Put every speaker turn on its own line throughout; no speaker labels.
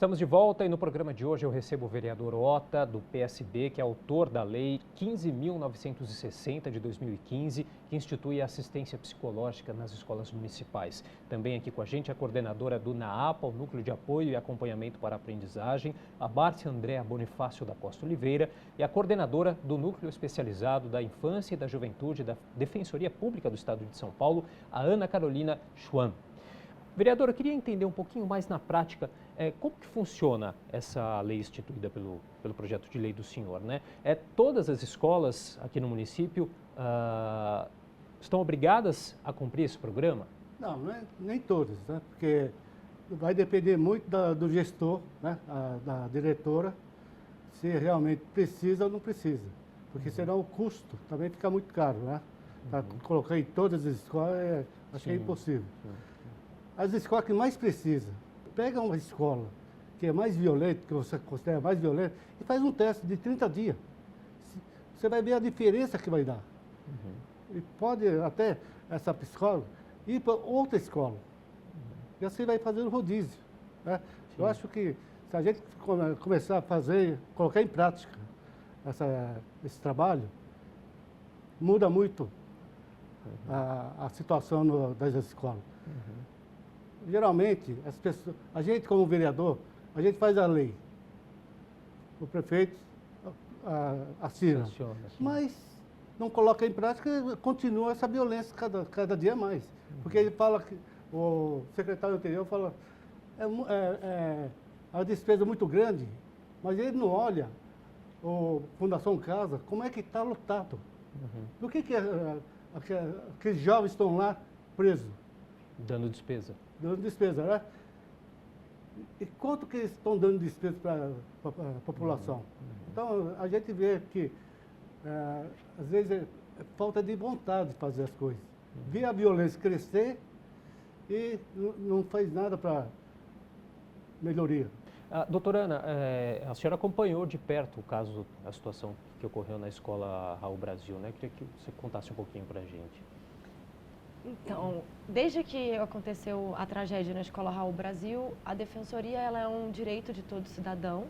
Estamos de volta e no programa de hoje eu recebo o vereador Ota, do PSB, que é autor da Lei 15.960 de 2015, que institui a assistência psicológica nas escolas municipais. Também aqui com a gente a coordenadora do NAAPA, o Núcleo de Apoio e Acompanhamento para a Aprendizagem, a Márcia Andréa Bonifácio da Costa Oliveira, e a coordenadora do Núcleo Especializado da Infância e da Juventude da Defensoria Pública do Estado de São Paulo, a Ana Carolina Schwan. Vereadora, eu queria entender um pouquinho mais na prática como que funciona essa lei instituída pelo projeto de lei do senhor, né? Todas as escolas aqui no município estão obrigadas a cumprir esse programa?
Não, nem todas, né? Porque vai depender muito do gestor, né? Da diretora, se realmente precisa ou não precisa. Porque senão o custo também fica muito caro, né? Para colocar em todas as escolas, acho que é impossível. As escolas que mais precisam, pega uma escola que é mais violenta, que você considera mais violenta, e faz um teste de 30 dias. Você vai ver a diferença que vai dar. E pode até essa psicóloga ir para outra escola. E assim vai fazendo rodízio, né? Eu acho que se a gente começar a fazer, colocar em prática esse trabalho, muda muito a situação das escolas. Geralmente, as pessoas, a gente como vereador, a gente faz a lei. O prefeito assina. Mas não coloca em prática, continua essa violência cada dia mais. Porque ele fala que, o secretário anterior fala, a despesa é muito grande, mas ele não olha, o Fundação Casa, como é que está lotado. Do que aqueles jovens estão lá presos?
Dando despesa.
Dando despesa, né? E quanto que eles estão dando despesa para a população? Então, a gente vê que, às vezes, é falta de vontade de fazer as coisas. Vê a violência crescer e não faz nada para melhoria.
Doutora Ana, a senhora acompanhou de perto o caso, a situação que ocorreu na escola Raul Brasil, né? Queria que você contasse um pouquinho para a gente.
Então, desde que aconteceu a tragédia na Escola Raul Brasil, a Defensoria ela é um direito de todo cidadão,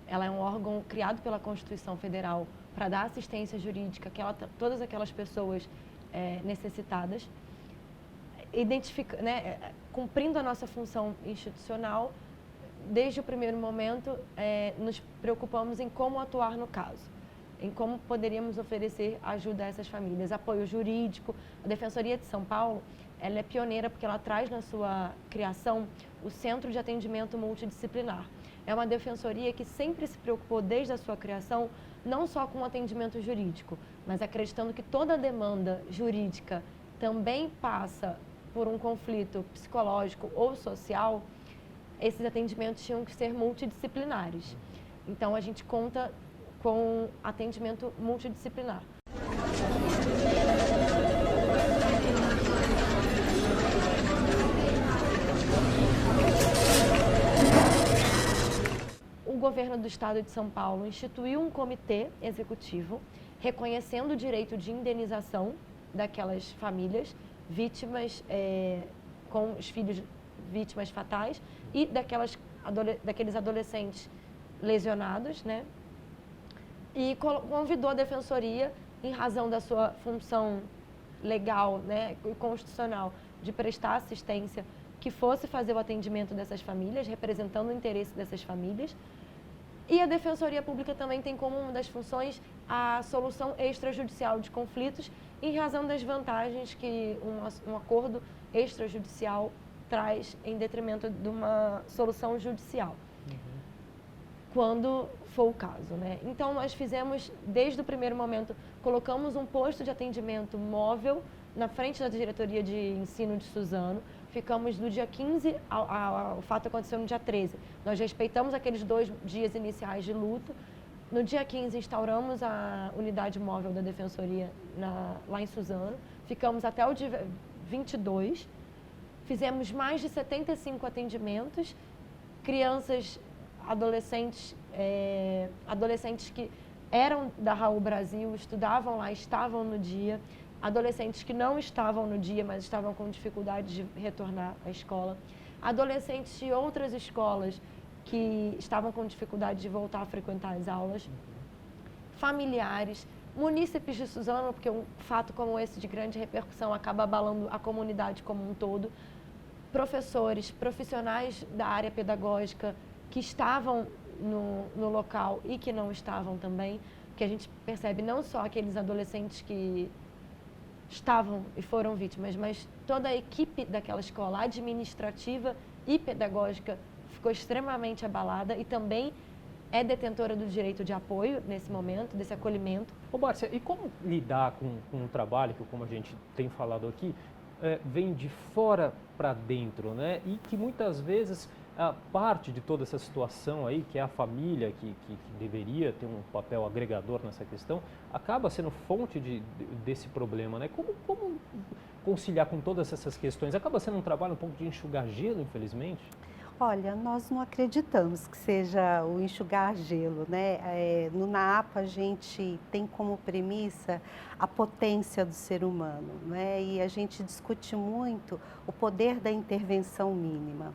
ela é um órgão criado pela Constituição Federal para dar assistência jurídica a todas aquelas pessoas necessitadas, cumprindo a nossa função institucional. Desde o primeiro momento, nos preocupamos em como atuar no caso, em como poderíamos oferecer ajuda a essas famílias, apoio jurídico. A Defensoria de São Paulo, ela é pioneira porque ela traz na sua criação o Centro de Atendimento Multidisciplinar. É uma defensoria que sempre se preocupou desde a sua criação, não só com o atendimento jurídico, mas acreditando que toda demanda jurídica também passa por um conflito psicológico ou social. Esses atendimentos tinham que ser multidisciplinares. Então, a gente conta com atendimento multidisciplinar. O governo do estado de São Paulo instituiu um comitê executivo reconhecendo o direito de indenização daquelas famílias vítimas com os filhos vítimas fatais e daqueles adolescentes lesionados, né? E convidou a Defensoria, em razão da sua função legal, né, e constitucional, de prestar assistência, que fosse fazer o atendimento dessas famílias, representando o interesse dessas famílias. E a Defensoria Pública também tem como uma das funções a solução extrajudicial de conflitos, em razão das vantagens que um acordo extrajudicial traz em detrimento de uma solução judicial. Quando for o caso, né? Então, nós fizemos, desde o primeiro momento, colocamos um posto de atendimento móvel na frente da Diretoria de Ensino de Suzano. Ficamos do dia 15, o fato aconteceu no dia 13. Nós respeitamos aqueles 2 dias iniciais de luto. No dia 15, instauramos a unidade móvel da Defensoria lá em Suzano. Ficamos até o dia 22. Fizemos mais de 75 atendimentos. Crianças, adolescentes que eram da Raul Brasil, estudavam lá, estavam no dia. Adolescentes que não estavam no dia, mas estavam com dificuldade de retornar à escola. Adolescentes de outras escolas que estavam com dificuldade de voltar a frequentar as aulas, familiares, munícipes de Suzano, porque um fato como esse de grande repercussão acaba abalando a comunidade como um todo, professores, profissionais da área pedagógica que estavam no local e que não estavam também, porque a gente percebe não só aqueles adolescentes que estavam e foram vítimas, mas toda a equipe daquela escola, administrativa e pedagógica, ficou extremamente abalada e também é detentora do direito de apoio nesse momento, desse acolhimento.
Ô, Márcia, e como lidar com um trabalho que, como a gente tem falado aqui, vem de fora para dentro, né? E que muitas vezes a parte de toda essa situação aí, que é a família, que deveria ter um papel agregador nessa questão, acaba sendo fonte desse problema, né? Como conciliar com todas essas questões? Acaba sendo um trabalho um pouco de enxugar gelo, infelizmente?
Olha, nós não acreditamos que seja o enxugar gelo, né? No NAAPA a gente tem como premissa a potência do ser humano, né? E a gente discute muito o poder da intervenção mínima.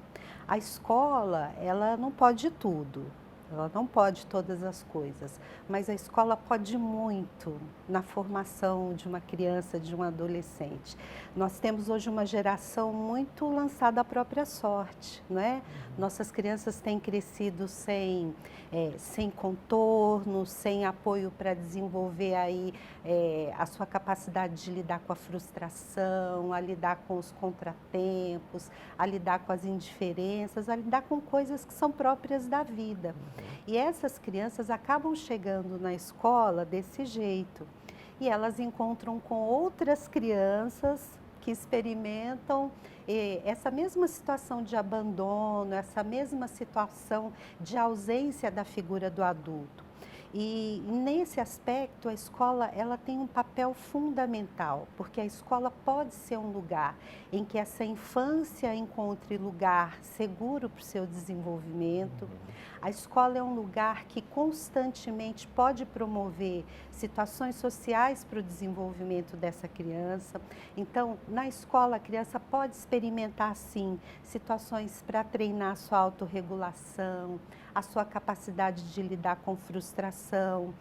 A escola, ela não pode tudo, ela não pode todas as coisas, mas a escola pode muito na formação de uma criança, de um adolescente. Nós temos hoje uma geração muito lançada à própria sorte, não é? Nossas crianças têm crescido sem contorno, sem apoio para desenvolver aí a sua capacidade de lidar com a frustração, a lidar com os contratempos, a lidar com as indiferenças, a lidar com coisas que são próprias da vida. E essas crianças acabam chegando na escola desse jeito. E elas encontram com outras crianças que experimentam essa mesma situação de abandono, essa mesma situação de ausência da figura do adulto. E nesse aspecto a escola ela tem um papel fundamental, porque a escola pode ser um lugar em que essa infância encontre lugar seguro para o seu desenvolvimento. A escola é um lugar que constantemente pode promover situações sociais para o desenvolvimento dessa criança. Então, na escola a criança pode experimentar sim situações para treinar a sua autorregulação, a sua capacidade de lidar com frustração,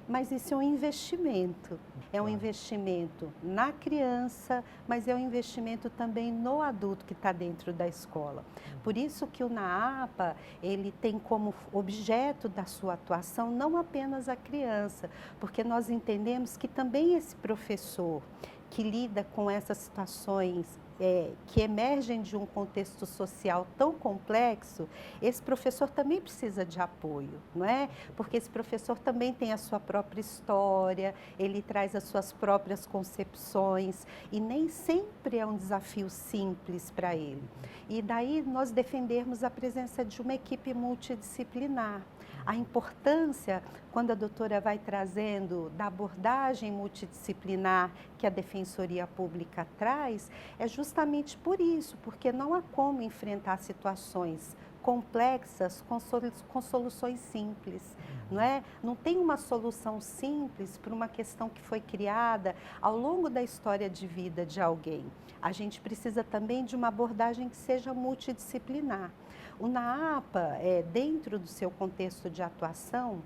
mas isso é um investimento. É um investimento na criança, mas é um investimento também no adulto que está dentro da escola. Por isso que o NAAPA, ele tem como objeto da sua atuação não apenas a criança, porque nós entendemos que também esse professor que lida com essas situações que emergem de um contexto social tão complexo, esse professor também precisa de apoio, não é? Porque esse professor também tem a sua própria história, ele traz as suas próprias concepções e nem sempre é um desafio simples para ele. E daí nós defendermos a presença de uma equipe multidisciplinar. A importância, quando a doutora vai trazendo da abordagem multidisciplinar que a Defensoria Pública traz, é justamente por isso, porque não há como enfrentar situações complexas com soluções simples, não é? Não tem uma solução simples para uma questão que foi criada ao longo da história de vida de alguém. A gente precisa também de uma abordagem que seja multidisciplinar. O NAAPA, dentro do seu contexto de atuação,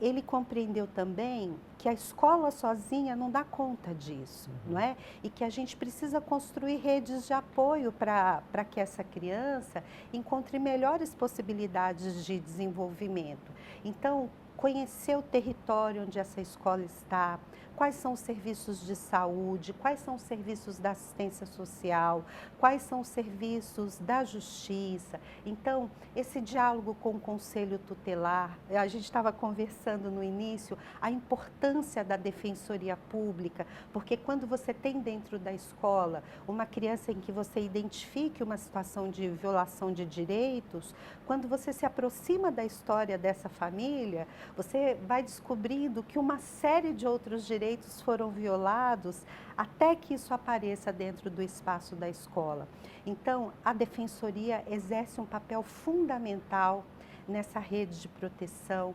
ele compreendeu também que a escola sozinha não dá conta disso, não é? E que a gente precisa construir redes de apoio para que essa criança encontre melhores possibilidades de desenvolvimento. Então, conhecer o território onde essa escola está, quais são os serviços de saúde, quais são os serviços da assistência social, quais são os serviços da justiça. Então, esse diálogo com o conselho tutelar, a gente estava conversando no início, a importância da defensoria pública, porque quando você tem dentro da escola uma criança em que você identifique uma situação de violação de direitos, quando você se aproxima da história dessa família, você vai descobrindo que uma série de outros direitos foram violados até que isso apareça dentro do espaço da escola. Então, a defensoria exerce um papel fundamental nessa rede de proteção.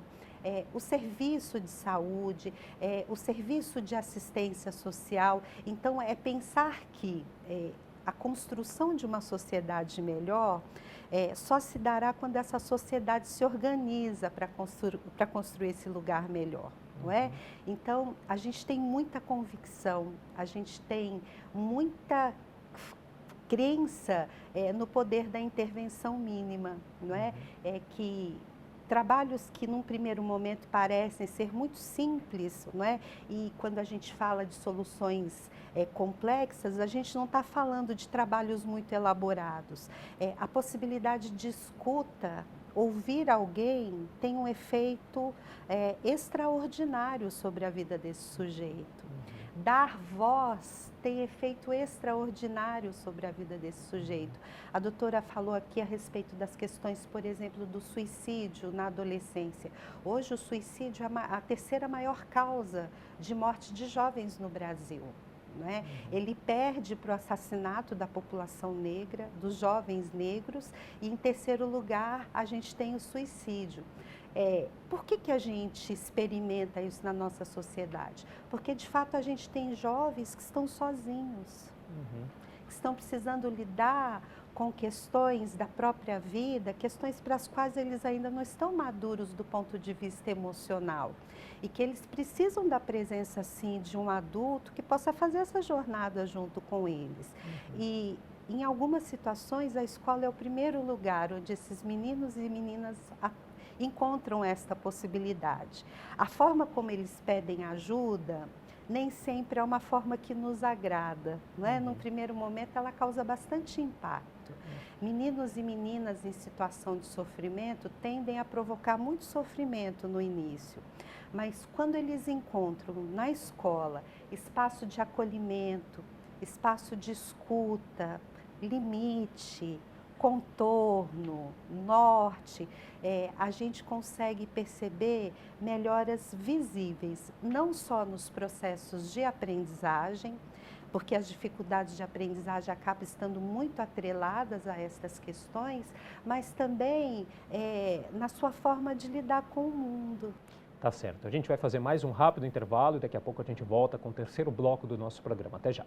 O serviço de saúde, o serviço de assistência social. Então, é pensar que a construção de uma sociedade melhor só se dará quando essa sociedade se organiza para construir esse lugar melhor. Não é? Então, a gente tem muita convicção, a gente tem muita crença no poder da intervenção mínima, não é? Que trabalhos que num primeiro momento parecem ser muito simples, não é? E quando a gente fala de soluções complexas, a gente não está falando de trabalhos muito elaborados. A possibilidade de escuta, ouvir alguém, tem um efeito extraordinário sobre a vida desse sujeito. Dar voz tem efeito extraordinário sobre a vida desse sujeito. A doutora falou aqui a respeito das questões, por exemplo, do suicídio na adolescência. Hoje o suicídio é a terceira maior causa de morte de jovens no Brasil. Né? Ele perde para o assassinato da população negra, dos jovens negros, e em terceiro lugar a gente tem o suicídio. Por que a gente experimenta isso na nossa sociedade? Porque de fato a gente tem jovens que estão sozinhos, que estão precisando lidar com questões da própria vida, questões para as quais eles ainda não estão maduros do ponto de vista emocional. E que eles precisam da presença, sim, de um adulto que possa fazer essa jornada junto com eles. E em algumas situações a escola é o primeiro lugar onde esses meninos e meninas encontram esta possibilidade. A forma como eles pedem ajuda nem sempre é uma forma que nos agrada, não é? Num primeiro momento ela causa bastante impacto. Meninos e meninas em situação de sofrimento tendem a provocar muito sofrimento no início, mas quando eles encontram na escola espaço de acolhimento, espaço de escuta, limite, contorno, norte, a gente consegue perceber melhoras visíveis, não só nos processos de aprendizagem, porque as dificuldades de aprendizagem acabam estando muito atreladas a estas questões, mas também na sua forma de lidar com o mundo.
Tá certo. A gente vai fazer mais um rápido intervalo e daqui a pouco a gente volta com o terceiro bloco do nosso programa. Até já.